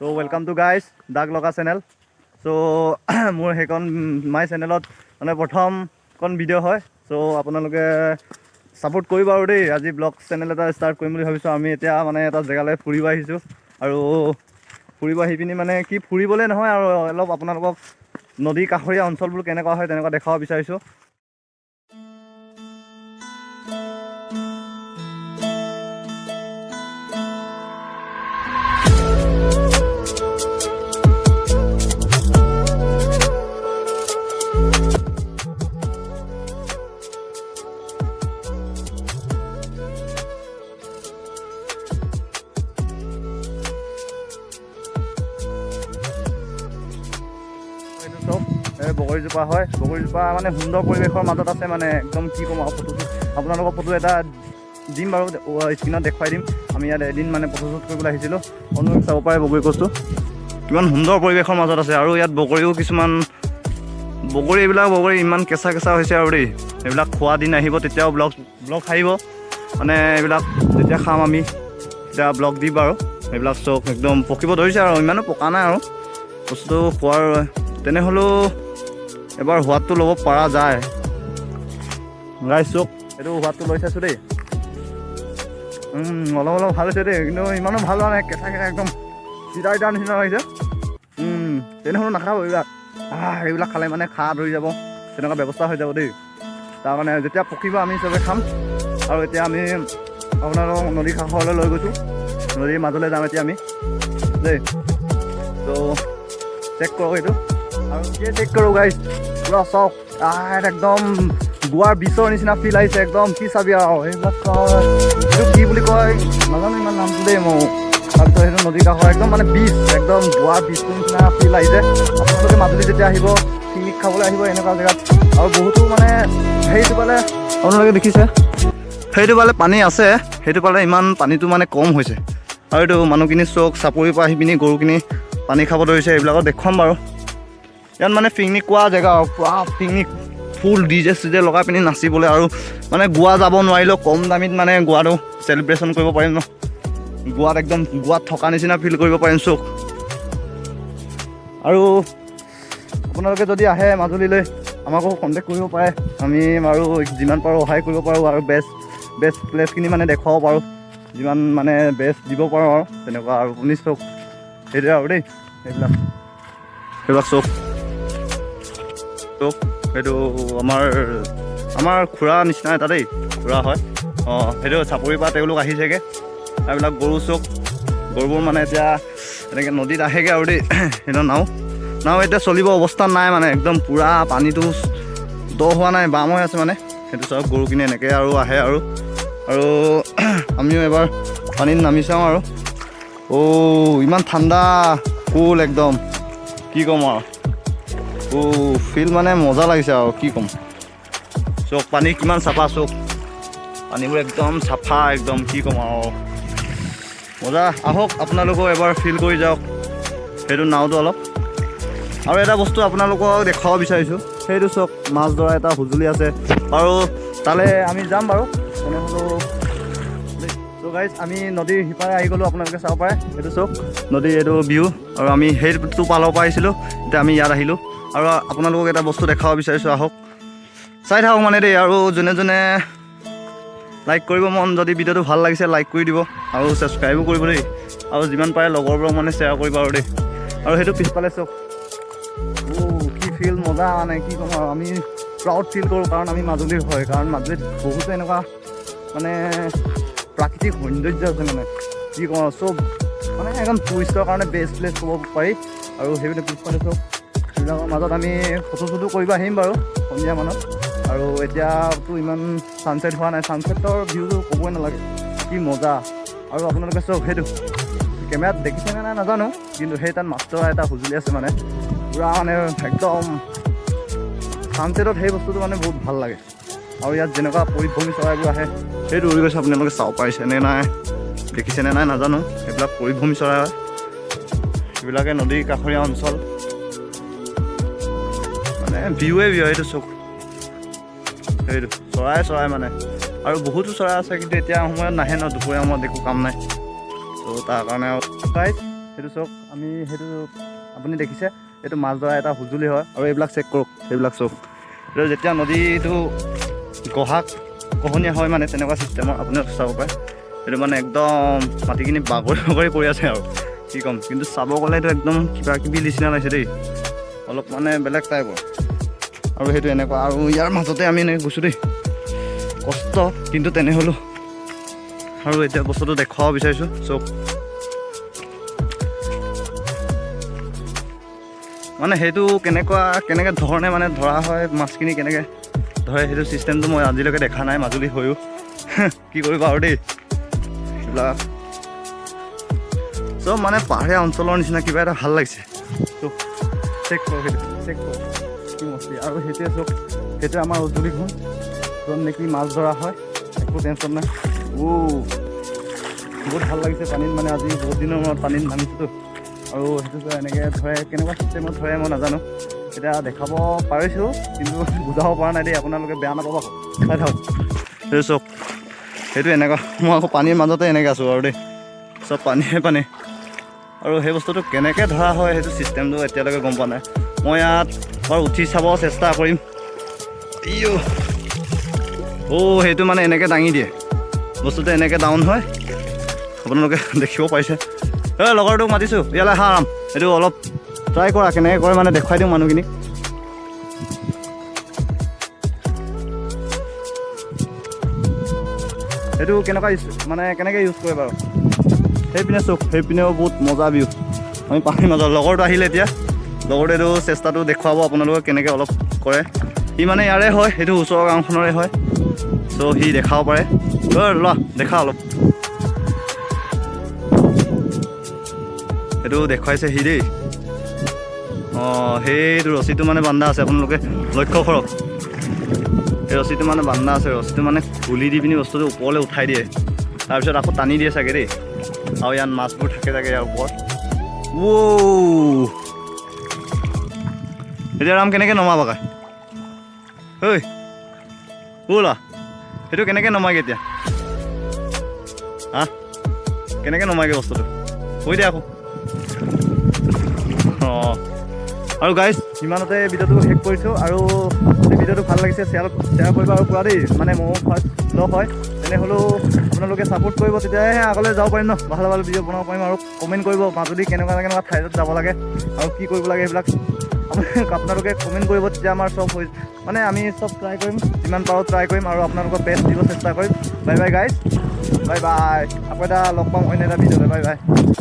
So welcome to guys Dag Loka channel. So মোৰ হেকন মাই চেনেলত মানে প্ৰথমখন ভিডিঅ' হয়। So আপোনালোকে সাপোৰ্ট কৰিব আৰু দেই। আজি ব্লগ চেনেল এটা ষ্টাৰ্ট কৰিম বুলি ভাবিছোঁ। আমি এতিয়া মানে এটা জেগালৈ ফুৰিব আহিছোঁ আৰু ফুৰিব আহি পিনি মানে কি ফুৰিবলৈ নহয় আৰু অলপ আপোনালোকক নদী কাষৰীয়া অঞ্চলবোৰ কেনেকুৱা হয় তেনেকুৱা দেখাব বিচাৰিছোঁ। বগৰীজোপা হয়, বগৰীজোপা মানে সুন্দৰ পৰিৱেশৰ মাজত আছে, মানে একদম কি ক'ম আৰু ফটোটো আপোনালোকৰ ফটো এটা দিম বাৰু, স্ক্ৰীণত দেখুৱাই দিম। আমি ইয়াত এদিন মানে ফটোশ্বুট কৰিবলৈ আহিছিলোঁ। অনুক চাব পাৰে বগৰী গছটো কিমান সুন্দৰ পৰিৱেশৰ মাজত আছে। আৰু ইয়াত বগৰীও কিছুমান এইবিলাক বগৰী ইমান কেঁচা কেঁচা হৈছে আৰু দেই। এইবিলাক খোৱা দিন আহিব তেতিয়াও ব্লগ আহিব, মানে এইবিলাক যেতিয়া খাম আমি তেতিয়া ব্লগ দিম বাৰু। এইবিলাক চব একদম পকিব ধৰিছে আৰু ইমানো পকা নাই আৰু বস্তুটো খোৱাৰ, তেনেহ'লেও এবাৰ সোৱাদটো ল'ব পৰা যায়। গাইছ চক এইটো সোৱাদটো লৈ চাইছোঁ দেই। অলপ ভাল হৈছে দেই, কিন্তু ইমানো ভাল হোৱা নাই, কেঁচা কেঁচা একদম তিতা নিচিনা লাগিছে। তেনেহ'লেও নাখাব এইবিলাক খালে মানে খা ধৰি যাব, তেনেকুৱা ব্যৱস্থা হৈ যাব দেই। তাৰমানে যেতিয়া পকিব আমি চবে খাম। আৰু এতিয়া আমি আপোনালোকক নদী কাষৰলৈ লৈ গৈছোঁ, নদীৰ মাজলৈ যাম এতিয়া আমি দেই। ত' চেক কৰক এইটো আৰু কিয় চেক কৰোঁ গাইছ, পুৰা চাওক একদম গোৱাৰ বিচৰ নিচিনা ফিল আহিছে একদম। কি চাবি আৰু এইবিলাক এইটো কি বুলি কয় নাজানো ইমান নামটো দেই মোৰ। তাৰপিছত সেইটো নদীৰ কাষৰ একদম মানে বিচ, একদম গোৱাৰ বিচটোৰ নিচিনা ফিল আহিছে। আপোনালোকে মাজুলী যেতিয়া আহিব, পিকনিক খাবলৈ আহিব এনেকুৱা জেগাত। আৰু বহুতো মানে সেইটো পালে আপোনালোকে দেখিছে, সেইটো পালে পানী আছে, সেইটো পালে ইমান পানীটো মানে কম হৈছে। আৰু এইটো মানুহখিনি চক চাপৰিৰ পৰা আহি পিনি গৰুখিনি পানী খাব ধৰিছে, এইবিলাকত দেখুৱাম বাৰু। ইয়াত মানে পিকনিক খোৱা জেগা আৰু পুৰা পিকনিক ফুল ডিজে চিজে লগাই পিনি নাচিবলৈ, আৰু মানে গোৱা যাব নোৱাৰিলেও কম দামীত মানে গোৱাটো চেলিব্ৰেশ্যন কৰিব পাৰিম ন। গোৱাত একদম গোৱাত থকা নিচিনা ফিল কৰিব পাৰিম চক। আৰু আপোনালোকে যদি আহে মাজুলীলৈ আমাকো কণ্টেক্ট কৰিব পাৰে, আমি আৰু যিমান পাৰোঁ সহায় কৰিব পাৰোঁ আৰু বেষ্ট প্লেচখিনি মানে দেখুৱাব পাৰোঁ, যিমান মানে বেষ্ট দিব পাৰোঁ আৰু তেনেকুৱা। আৰু আপুনি চক সেইটোৱে আৰু দেই, সেইবিলাক চক সেইটো আমাৰ খুৰা নিচিনা এটা দেই, খুৰা হয়। সেইটো চাপৰিৰ পৰা তেওঁলোক আহিছেগৈ। এইবিলাক গৰু চক, গৰুবোৰ মানে এতিয়া এনেকৈ নদীত আহেগৈ আৰু দেই। সেইটো নাও এতিয়া চলিব অৱস্থাত নাই, মানে একদম পূৰা পানীটো দ হোৱা নাই, বাম হৈ আছে মানে। সেইটো চব গৰুখিনি এনেকৈ আৰু আহে আৰু আমিও এবাৰ পানীত নামি চাওঁ আৰু। ইমান ঠাণ্ডা কুল একদম, কি ক'ম আৰু ফিল মানে মজা লাগিছে আৰু কি ক'ম। চক পানী কিমান চাফা, চক পানীবোৰ একদম চাফা, একদম কি ক'ম আৰু মজা। আহক আপোনালোকেও এবাৰ ফিল কৰি যাওক সেইটো নাওটো অলপ। আৰু এটা বস্তু আপোনালোকক দেখুৱাব বিচাৰিছোঁ, সেইটো চক মাছ ধৰা এটা সঁজুলি আছে, আৰু তালৈ আমি যাম বাৰু তেনেহ'লেও। চ' গাইজ আমি নদীৰ সিপাৰে আহি গ'লোঁ, আপোনালোকে চাব পাৰে এইটো চক নদী, এইটো ভিউ। আৰু আমি সেইটো পালৰ পৰা আহিছিলোঁ, এতিয়া আমি ইয়াত আহিলোঁ। আৰু আপোনালোকক এটা বস্তু দেখাব বিচাৰিছোঁ, আহক চাই থাকক মানে দেই। আৰু যোনে লাইক কৰিব মন, যদি ভিডিঅ'টো ভাল লাগিছে লাইক কৰি দিব, আৰু ছাবস্ক্ৰাইবো কৰিব দেই। আৰু যিমান পাৰে লগৰবোৰক মানে শ্বেয়াৰ কৰিব আৰু দেই। আৰু সেইটো পিছফালে চক কি ফিল মজা, মানে কি ক'ম আৰু আমি প্ৰাউড ফিল কৰোঁ, কাৰণ আমি মাজুলীৰ হয়। কাৰণ মাজুলীত বহুতো এনেকুৱা মানে প্ৰাকৃতিক সৌন্দৰ্য আছে, মানে কি ক'ম আৰু চব মানে একদম টুৰিষ্টৰ কাৰণে বেষ্ট প্লেচ ক'ব পাৰি। আৰু সেইবিলাক পিছফালে চব সেইবিলাকৰ মাজত আমি ফটো কৰিব আহিম বাৰু সন্ধিয়া মানত। আৰু এতিয়াতো ইমান ছানছেট হোৱা নাই, ছানছেটৰ ভিউটো ক'বই নালাগে, কি মজা। আৰু আপোনালোকে চব সেইটো কেমেৰাত দেখিছেনে নাই নাজানো, কিন্তু সেই তাত মাছ ধৰা এটা সঁজুলি আছে, মানে পূৰা মানে একদম ছানছেটত সেই বস্তুটো মানে বহুত ভাল লাগে। আৰু ইয়াত যেনেকুৱা পৰিভ্ৰমী চৰাইবোৰ আহে, সেইটো উৰি গৈছে, আপোনালোকে চাব পাৰিছেনে নাই দেখিছেনে নাই নাজানো। এইবিলাক পৰিভ্ৰমী চৰাই হয়, এইবিলাকে নদীৰ কাষৰীয়া অঞ্চল মানে ভিউৱে এইটো চক, সেইটো চৰাই মানে। আৰু বহুতো চৰাই আছে, কিন্তু এতিয়া সময়ত নাহে ন, দুপৰীয়া সময়ত একো কাম নাই। ত' তাৰ কাৰণে সেইটো চাওক আমি সেইটো আপুনি দেখিছে এইটো মাছ ধৰা এটা সঁজুলি হয় আৰু এইবিলাক চেক কৰক এইবিলাক চাওক এইটো যেতিয়া নদীটো গহনীয়া হয় মানে তেনেকুৱা ছিষ্টেমৰ আপুনি চাব পাৰে এইটো মানে একদম মাটিখিনি বাগৰি বাগৰি পৰি আছে আৰু কি ক'ম কিন্তু চাব গ'লে এইটো একদম কিবা কিবি নিচিনা লাগিছে দেই অলপ মানে বেলেগ টাইপৰ আৰু সেইটো এনেকুৱা আৰু ইয়াৰ মাজতে আমি এনেকৈ গৈছোঁ দেই কষ্ট কিন্তু তেনেহ'লেও আৰু এতিয়া বস্তুটো দেখুৱাব বিচাৰিছোঁ চব মানে সেইটো কেনেকৈ ধৰণে মানে ধৰা হয় মাছখিনি কেনেকৈ ধৰে সেইটো ছিষ্টেমটো মই আজিলৈকে দেখা নাই মাজুলী হৈও কি কৰিবা আৰু দেই এইবিলাক চব মানে পাহাৰীয়া অঞ্চলৰ নিচিনা কিবা এটা ভাল লাগিছে চব চেক কৰক সেইটো চেক কৰক কি মস্তি আৰু সেইটোৱে চব সেইটোৱে আমাৰ উজুলিখন য'ত নেকি মাছ ধৰা হয় একো টেনশ্যন নাই বহুত ভাল লাগিছে পানীত মানে আজি বহুত দিনৰ মূৰত পানীত নামিছোঁতো আৰু সেইটো এনেকৈ ধৰে কেনেকুৱা ছিষ্টেমত ধৰে মই নাজানো এতিয়া দেখাব পাৰিছোঁ কিন্তু বুজাব পৰা নাই দেই আপোনালোকে বেয়া নাপাব আকৌ চাই থাকক সেইটো চব সেইটো এনেকুৱা মই আকৌ পানীৰ মাজতে এনেকৈ আছোঁ আৰু দেই চব পানীয়ে পানী আৰু সেই বস্তুটো কেনেকৈ ধৰা হয় সেইটো ছিষ্টেমটো এতিয়ালৈকে গম পোৱা নাই মই ইয়াত বাৰু উঠি চাব চেষ্টা কৰিম সেইটো মানে এনেকৈ দাঙি দিয়ে বস্তুটো এনেকৈ ডাউন হয় আপোনালোকে দেখিব পাৰিছে লগৰটোক মাতিছোঁ ইয়ালৈ আহা আৰাম এইটো অলপ ট্ৰাই কৰা কেনেকৈ কৰে মানে দেখুৱাই দিওঁ মানুহখিনিক সেইটো কেনেকুৱা মানে কেনেকৈ ইউজ কৰে বাৰু সেইপিনে চওক সেইপিনেও বহুত মজা ভিউ আমি পানীৰ মাজত লগৰটো আহিলে এতিয়া লগৰটো এইটো চেষ্টাটো দেখুৱাব আপোনালোকে কেনেকৈ অলপ কৰে সি মানে ইয়াৰে হয় সেইটো ওচৰৰ গাঁওখনৰে হয় চ' সি দেখাব পাৰে লোৱা দেখা অলপ সেইটো দেখুৱাইছে সি দেই সেইটো ৰছীটো মানে বান্ধা আছে আপোনালোকে লক্ষ্য কৰক এই ৰছীটো মানে বান্ধা আছে ৰছীটো মানে খুলি দি পিনি বস্তুটো ওপৰলৈ উঠাই দিয়ে তাৰপিছত আকৌ টানি দিয়ে চাগে দেই আৰু ইয়াত মাছবোৰ থাকে চাগে ইয়াৰ ওপৰত এতিয়া ৰাম কেনেকৈ নমাবা কাই ঐ ব'লা সেইটো কেনেকৈ নমাইগৈ এতিয়া কেনেকৈ নমাইগৈ বস্তুটো কৈ দিয়া আকৌ আৰু গাইজ ইমানতে ভিডিঅ'টো শেষ কৰিছোঁ আৰু যদি ভিডিঅ'টো ভাল লাগিছে শ্বেয়াৰ কৰিবা আৰু পুৰা দেই মানে মোৰ ফাৰ্ষ্ট লগ হয় তেনেহ'লেও আপোনালোকে ছাপোৰ্ট কৰিব তেতিয়াহে আগলৈ যাব পাৰিম ন ভাল ভাল ভিডিঅ' বনাব পাৰিম আৰু কমেণ্ট কৰিব মাজুলী কেনেকুৱা ঠাইত যাব লাগে আৰু কি কৰিব লাগে সেইবিলাক আপোনালোকে কমেণ্ট কৰিব তেতিয়া আমাৰ চব মানে আমি চব ট্ৰাই কৰিম যিমান পাৰোঁ ট্ৰাই কৰিম আৰু আপোনালোকক বেষ্ট দিব চেষ্টা কৰিম bye bye guys bye bye আকৌ এটা লগ পাম অন্য এটা ভিডিঅ'লৈ বাই বাই